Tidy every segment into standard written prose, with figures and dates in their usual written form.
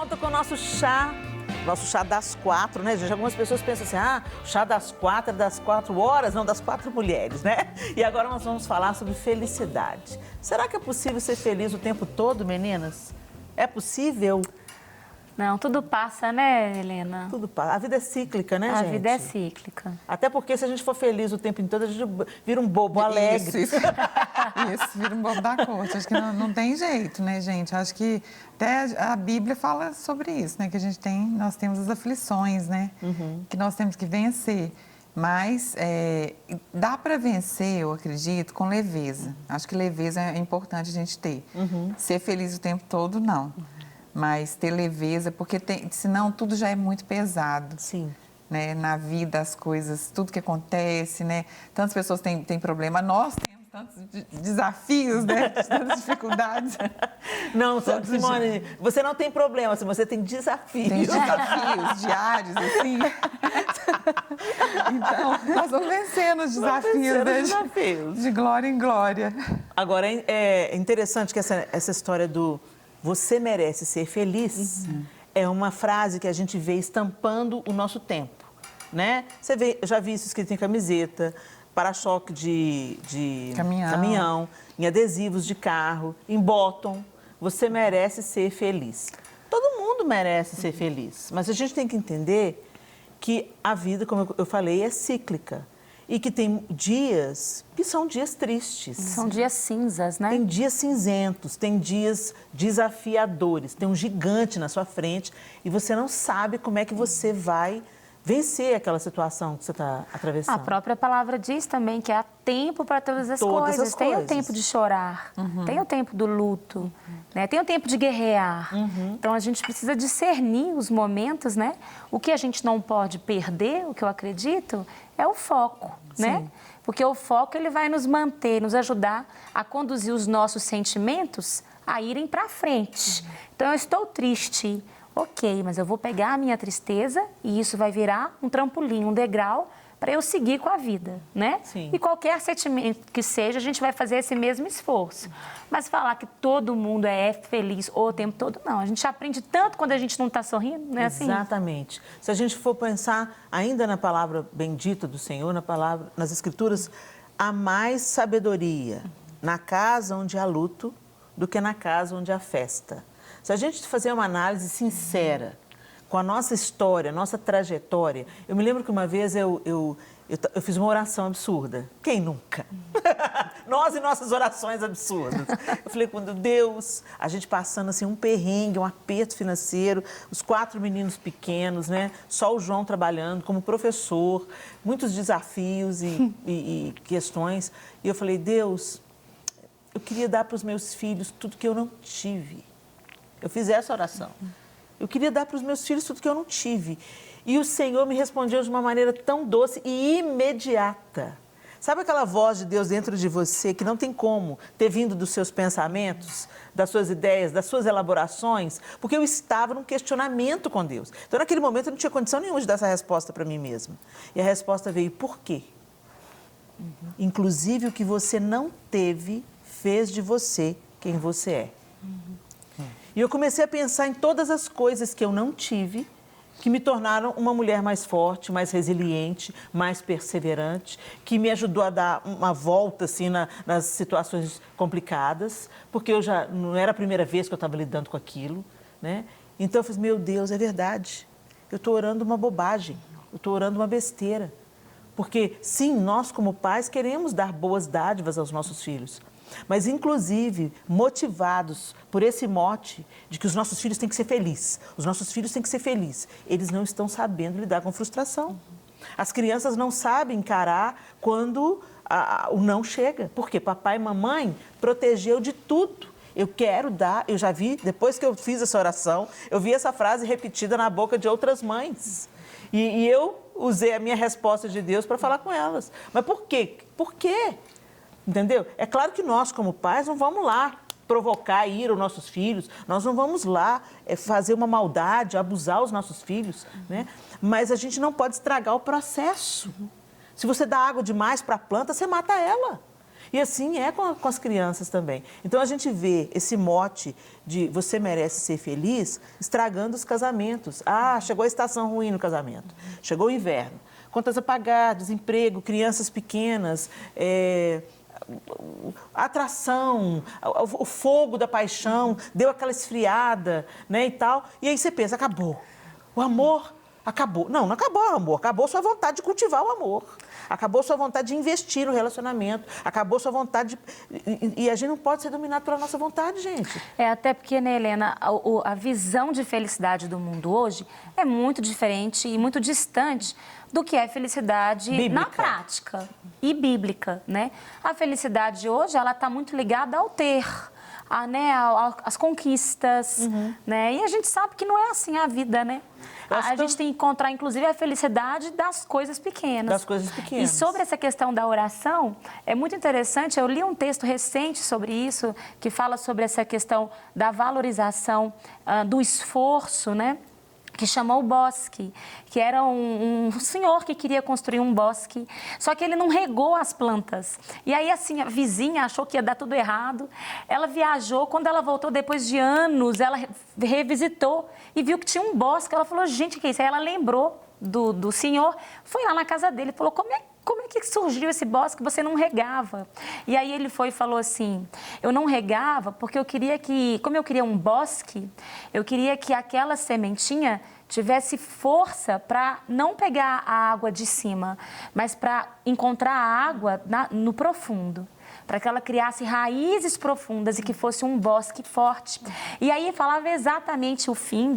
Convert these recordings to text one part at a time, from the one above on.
volta com o nosso chá das 4, né, gente? Algumas pessoas pensam assim, chá das 4 é das 4 horas, não, das 4 mulheres, né? E agora nós vamos falar sobre felicidade. Será que é possível ser feliz o tempo todo, meninas? É possível? Não, tudo passa, né, Helena? Tudo passa. A vida é cíclica, né, gente? A vida é cíclica. Até porque se a gente for feliz o tempo todo, a gente vira um bobo alegre. Isso, vira um bobo da corte. Acho que não tem jeito, né, gente? Acho que até a Bíblia fala sobre isso, né? Que nós temos as aflições, né? Que nós temos que vencer. Mas dá para vencer, eu acredito, com leveza. Acho que leveza é importante a gente ter. Ser feliz o tempo todo, não. Mas ter leveza, porque senão tudo já é muito pesado. Sim. Né? Na vida, as coisas, tudo que acontece, né? Tantas pessoas têm problema, nós temos tantos desafios, né? Tantas dificuldades. Não, Simone, você não tem problema, você tem desafios. Tem desafios diários, assim. Então, nós vamos vencendo os desafios, de glória em glória. Agora, é interessante que essa história do você merece ser feliz é uma frase que a gente vê estampando o nosso tempo, né? Eu já vi isso escrito em camiseta, para-choque de caminhão, em adesivos de carro, em bottom. Você merece ser feliz. Todo mundo merece ser feliz, mas a gente tem que entender que a vida, como eu falei, é cíclica. E que tem dias que são dias tristes. São dias cinzas, né? Tem dias cinzentos, tem dias desafiadores, tem um gigante na sua frente e você não sabe como é que você vai vencer aquela situação que você está atravessando. A própria palavra diz também que há tempo para todas as coisas. Tem o tempo de chorar, tem o tempo do luto, né? Tem o tempo de guerrear. Então, a gente precisa discernir os momentos, né? O que a gente não pode perder, o que eu acredito, é o foco, né? Porque o foco, ele vai nos manter, nos ajudar a conduzir os nossos sentimentos a irem para frente. Então, eu estou triste. Ok, mas eu vou pegar a minha tristeza e isso vai virar um trampolim, um degrau para eu seguir com a vida, né? Sim. E qualquer sentimento que seja, a gente vai fazer esse mesmo esforço. Mas falar que todo mundo é feliz o tempo todo, não. A gente aprende tanto quando a gente não está sorrindo, né? Exatamente. Se a gente for pensar ainda na palavra bendita do Senhor, nas Escrituras, há mais sabedoria na casa onde há luto do que na casa onde há festa. Se a gente fazer uma análise sincera com a nossa história, a nossa trajetória... Eu me lembro que uma vez eu fiz uma oração absurda. Quem nunca? Nós e nossas orações absurdas. Eu falei, quando Deus, a gente passando assim um perrengue, um aperto financeiro, os 4 meninos pequenos, né? Só o João trabalhando como professor, muitos desafios e questões. E eu falei, Deus, eu queria dar para os meus filhos tudo que eu não tive. Eu fiz essa oração. Eu queria dar para os meus filhos tudo que eu não tive. E o Senhor me respondeu de uma maneira tão doce e imediata. Sabe aquela voz de Deus dentro de você que não tem como ter vindo dos seus pensamentos, das suas ideias, das suas elaborações? Porque eu estava num questionamento com Deus. Então, naquele momento, eu não tinha condição nenhuma de dar essa resposta para mim mesma. E a resposta veio, por quê? Inclusive, o que você não teve fez de você quem você é. E eu comecei a pensar em todas as coisas que eu não tive, que me tornaram uma mulher mais forte, mais resiliente, mais perseverante, que me ajudou a dar uma volta assim, nas situações complicadas, porque não era a primeira vez que eu estava lidando com aquilo, né? Então eu falei, meu Deus, é verdade, eu estou orando uma bobagem, eu estou orando uma besteira. Porque, sim, nós como pais queremos dar boas dádivas aos nossos filhos, mas, inclusive, motivados por esse mote de que os nossos filhos têm que ser felizes. Os nossos filhos têm que ser felizes. Eles não estão sabendo lidar com frustração. As crianças não sabem encarar quando o não chega. Porque papai e mamãe protegeu de tudo. Eu quero dar, eu já vi, depois que eu fiz essa oração, eu vi essa frase repetida na boca de outras mães. E eu usei a minha resposta de Deus para falar com elas. Mas por quê? Por quê? Entendeu? É claro que nós, como pais, não vamos lá provocar e ir aos nossos filhos, nós não vamos lá fazer uma maldade, abusar os nossos filhos, né? Mas a gente não pode estragar o processo. Se você dá água demais para a planta, você mata ela. E assim é com as crianças também. Então a gente vê esse mote de você merece ser feliz estragando os casamentos. Ah, chegou a estação ruim no casamento, chegou o inverno, contas a pagar, desemprego, crianças pequenas, atração, o fogo da paixão, deu aquela esfriada, né, e tal. E aí você pensa, acabou. O amor acabou. Não acabou o amor, acabou sua vontade de cultivar o amor. Acabou sua vontade de investir no relacionamento. Acabou sua vontade E a gente não pode ser dominado pela nossa vontade, gente. Até porque, né, Helena, a visão de felicidade do mundo hoje é muito diferente e muito distante do que é felicidade bíblica. Na prática e bíblica, né? A felicidade hoje, ela está muito ligada ao ter, as conquistas, né? E a gente sabe que não é assim a vida, né? A gente tem que encontrar, inclusive, a felicidade das coisas pequenas. Das coisas pequenas. E sobre essa questão da oração, é muito interessante, eu li um texto recente sobre isso, que fala sobre essa questão da valorização do esforço, né? Que chamou o Bosque, que era um senhor que queria construir um bosque, só que ele não regou as plantas. E aí, assim, a vizinha achou que ia dar tudo errado. Ela viajou, quando ela voltou, depois de anos, ela revisitou e viu que tinha um bosque. Ela falou, gente, que é isso? Aí ela lembrou do senhor, foi lá na casa dele e falou, como é que surgiu esse bosque? Você não regava. E aí ele foi e falou assim, eu não regava porque como eu queria um bosque, eu queria que aquela sementinha tivesse força para não pegar a água de cima, mas para encontrar a água no profundo, para que ela criasse raízes profundas e que fosse um bosque forte. E aí falava exatamente o fim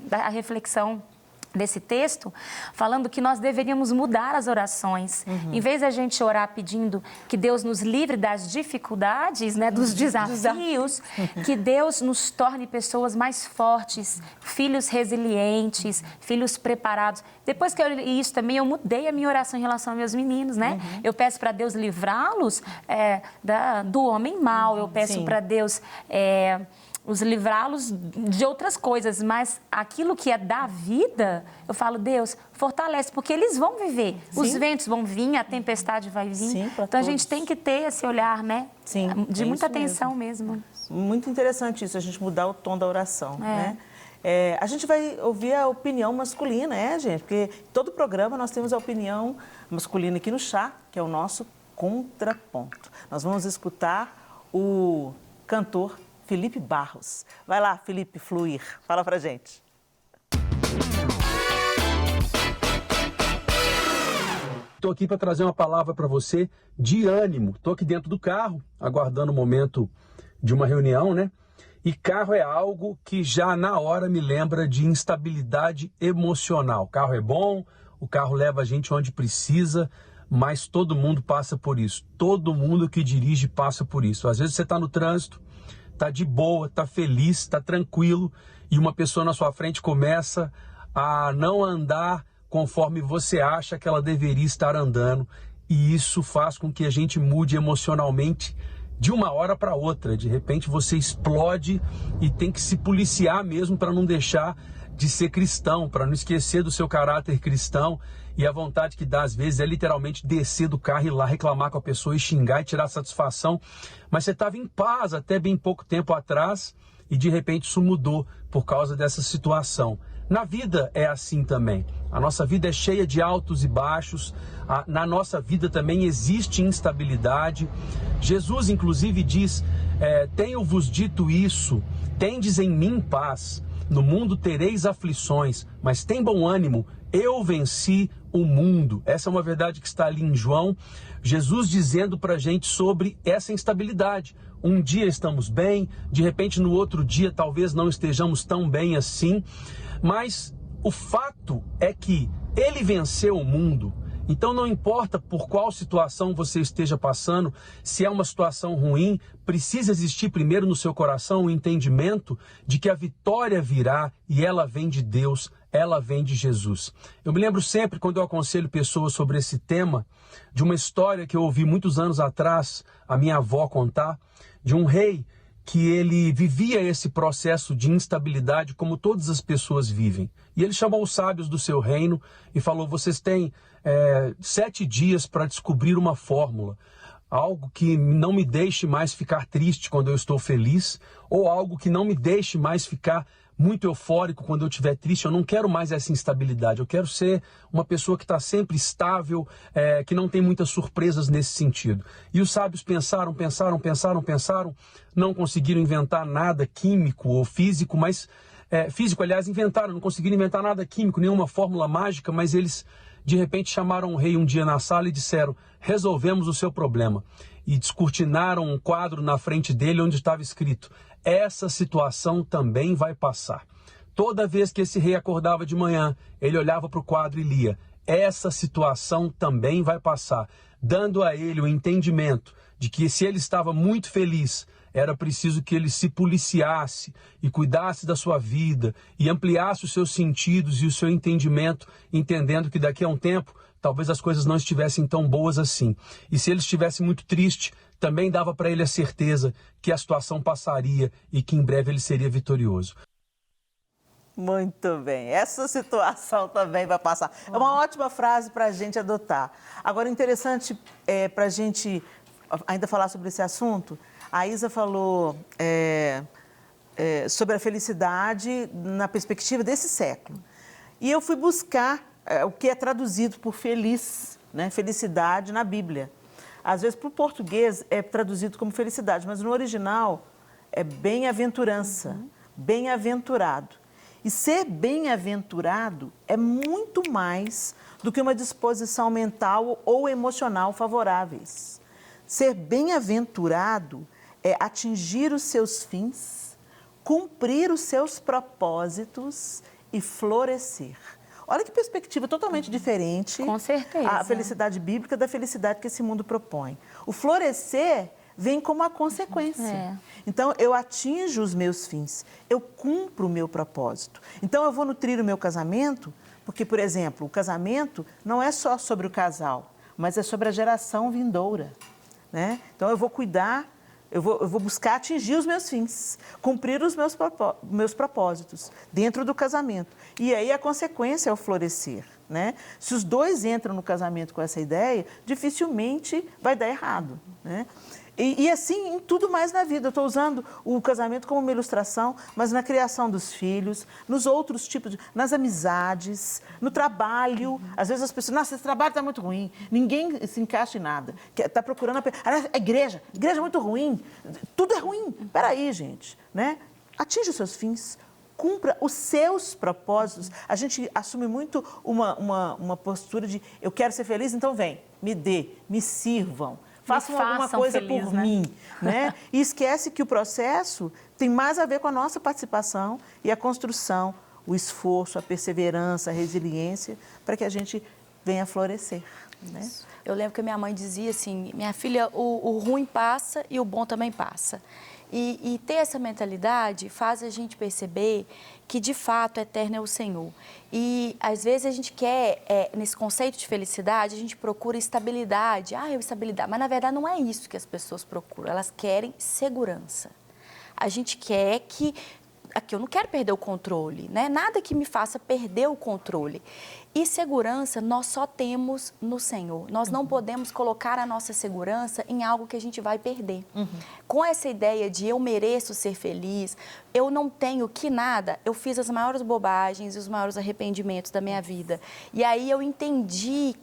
da reflexão desse texto, falando que nós deveríamos mudar as orações. Em vez da gente orar pedindo que Deus nos livre das dificuldades, né, dos desafios, que Deus nos torne pessoas mais fortes, filhos resilientes, filhos preparados. Depois que eu li isso também, eu mudei a minha oração em relação aos meus meninos, né? Eu peço para Deus livrá-los do homem mau, eu peço para Deus os livrá-los de outras coisas, mas aquilo que é da vida, eu falo, Deus, fortalece, porque eles vão viver. Sim. Os ventos vão vir, a tempestade vai vir. Sim, então todos. A gente tem que ter esse olhar, né? Sim, de muita atenção mesmo. Muito interessante isso, a gente mudar o tom da oração, né? A gente vai ouvir a opinião masculina, gente? Porque todo programa nós temos a opinião masculina aqui no Chá, que é o nosso contraponto. Nós vamos escutar o cantor Felipe Barros. Vai lá, Felipe, fluir. Fala pra gente. Estou aqui para trazer uma palavra para você de ânimo. Estou aqui dentro do carro, aguardando o momento de uma reunião, né? E carro é algo que já na hora me lembra de instabilidade emocional. O carro é bom, o carro leva a gente onde precisa, mas todo mundo passa por isso. Todo mundo que dirige passa por isso. Às vezes você está no trânsito, tá de boa, tá feliz, tá tranquilo, e uma pessoa na sua frente começa a não andar conforme você acha que ela deveria estar andando, e isso faz com que a gente mude emocionalmente de uma hora para outra. De repente você explode e tem que se policiar mesmo para não deixar de ser cristão, para não esquecer do seu caráter cristão. E a vontade que dá, às vezes, é literalmente descer do carro e ir lá reclamar com a pessoa e xingar e tirar satisfação. Mas você estava em paz até bem pouco tempo atrás e, de repente, isso mudou por causa dessa situação. Na vida é assim também. A nossa vida é cheia de altos e baixos. Na nossa vida também existe instabilidade. Jesus, inclusive, diz, tenho-vos dito isso, tendes em mim paz. No mundo tereis aflições, mas tem bom ânimo, eu venci o mundo. Essa é uma verdade que está ali em João, Jesus dizendo para a gente sobre essa instabilidade. Um dia estamos bem, de repente no outro dia talvez não estejamos tão bem assim, mas o fato é que ele venceu o mundo. Então não importa por qual situação você esteja passando, se é uma situação ruim, precisa existir primeiro no seu coração o entendimento de que a vitória virá e ela vem de Deus, ela vem de Jesus. Eu me lembro sempre, quando eu aconselho pessoas sobre esse tema, de uma história que eu ouvi muitos anos atrás, a minha avó contar, de um rei que ele vivia esse processo de instabilidade como todas as pessoas vivem. E ele chamou os sábios do seu reino e falou, vocês têm 7 dias para descobrir uma fórmula. algo que não me deixe mais ficar triste quando eu estou feliz, ou algo que não me deixe mais ficar muito eufórico quando eu estiver triste. Eu não quero mais essa instabilidade, eu quero ser uma pessoa que está sempre estável, que não tem muitas surpresas nesse sentido. E os sábios pensaram, não conseguiram inventar nada químico ou físico, mas inventaram, não conseguiram inventar nada químico, nenhuma fórmula mágica, mas eles de repente chamaram o rei um dia na sala e disseram: resolvemos o seu problema. E descortinaram um quadro na frente dele onde estava escrito: essa situação também vai passar. Toda vez que esse rei acordava de manhã, ele olhava para o quadro e lia: essa situação também vai passar, dando a ele o entendimento de que se ele estava muito feliz, era preciso que ele se policiasse e cuidasse da sua vida e ampliasse os seus sentidos e o seu entendimento, entendendo que daqui a um tempo talvez as coisas não estivessem tão boas assim. E se ele estivesse muito triste, também dava para ele a certeza que a situação passaria e que em breve ele seria vitorioso. Muito bem, essa situação também vai passar. É uma ótima frase para a gente adotar. Agora, interessante para a gente ainda falar sobre esse assunto, a Isa falou sobre a felicidade na perspectiva desse século. E eu fui buscar o que é traduzido por feliz, né? Felicidade na Bíblia. Às vezes, para o português, é traduzido como felicidade, mas no original é bem-aventurança, bem-aventurado. E ser bem-aventurado é muito mais do que uma disposição mental ou emocional favoráveis. Ser bem-aventurado é atingir os seus fins, cumprir os seus propósitos e florescer. Olha que perspectiva totalmente diferente. Com certeza. A felicidade bíblica da felicidade que esse mundo propõe. O florescer vem como a consequência. Então, eu atinjo os meus fins, eu cumpro o meu propósito. Então, eu vou nutrir o meu casamento, porque, por exemplo, o casamento não é só sobre o casal, mas é sobre a geração vindoura, né? Então, eu vou cuidar, eu vou buscar atingir os meus fins, cumprir os meus propósitos dentro do casamento. E aí, a consequência é o florescer, né? Se os dois entram no casamento com essa ideia, dificilmente vai dar errado, né? E assim, em tudo mais na vida. Eu estou usando o casamento como uma ilustração, mas na criação dos filhos, nos outros tipos, nas amizades, no trabalho. Às vezes as pessoas, nossa, esse trabalho está muito ruim, ninguém se encaixa em nada. Está procurando a igreja é muito ruim, tudo é ruim. Espera aí, gente, né? Atinja os seus fins, cumpra os seus propósitos. A gente assume muito uma postura de eu quero ser feliz, então vem, me dê, me sirvam. Façam alguma coisa feliz, por mim, né? E esquece que o processo tem mais a ver com a nossa participação e a construção, o esforço, a perseverança, a resiliência, para que a gente venha florescer, né? Eu lembro que a minha mãe dizia assim, minha filha, o ruim passa e o bom também passa. E ter essa mentalidade faz a gente perceber que, de fato, eterno é o Senhor. E, às vezes, a gente quer, nesse conceito de felicidade, a gente procura estabilidade. Estabilidade. Mas, na verdade, não é isso que as pessoas procuram. Elas querem segurança. A gente quer que... Aqui, eu não quero perder o controle, né? Nada que me faça perder o controle. E segurança nós só temos no Senhor. Nós não podemos colocar a nossa segurança em algo que a gente vai perder. Com essa ideia de eu mereço ser feliz, eu não tenho que nada, eu fiz as maiores bobagens e os maiores arrependimentos da minha vida. E aí eu entendi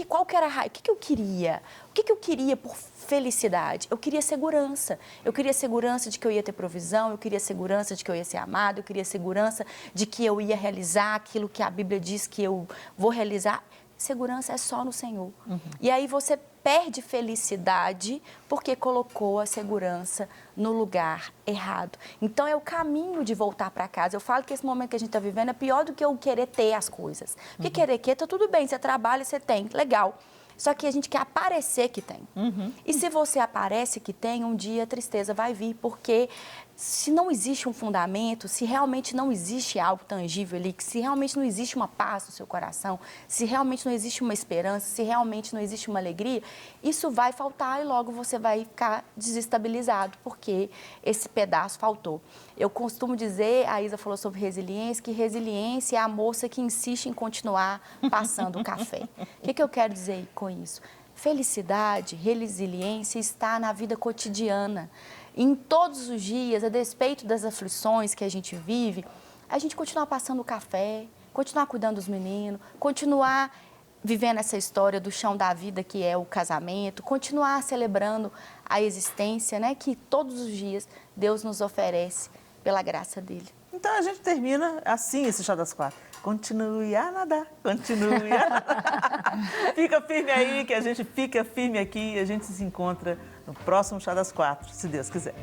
qual que era a raiz, o que eu queria? O que eu queria por felicidade? Eu queria segurança. Eu queria segurança de que eu ia ter provisão, eu queria segurança de que eu ia ser amado, eu queria segurança de que eu ia realizar aquilo que a Bíblia diz que eu vou realizar. Segurança é só no Senhor. E aí você perde felicidade porque colocou a segurança no lugar errado. Então, é o caminho de voltar para casa. Eu falo que esse momento que a gente está vivendo é pior do que eu querer ter as coisas. Porque querer tá tudo bem, você trabalha, você tem, legal. Só que a gente quer aparecer que tem. E se você aparece que tem, um dia a tristeza vai vir, porque se não existe um fundamento, se realmente não existe algo tangível ali, se realmente não existe uma paz no seu coração, se realmente não existe uma esperança, se realmente não existe uma alegria, isso vai faltar e logo você vai ficar desestabilizado, porque esse pedaço faltou. Eu costumo dizer, a Isa falou sobre resiliência, que resiliência é a moça que insiste em continuar passando o café. O que eu quero dizer com isso? felicidade, resiliência está na vida cotidiana. Em todos os dias, a despeito das aflições que a gente vive, a gente continuar passando o café, continuar cuidando dos meninos, continuar vivendo essa história do chão da vida que é o casamento, continuar celebrando a existência, né, que todos os dias Deus nos oferece pela graça dele. Então a gente termina assim esse Chá das Quatro. Continue a nadar, continue a nadar. Fica firme aí, que a gente fica firme aqui e a gente se encontra no próximo Chá das Quatro, se Deus quiser.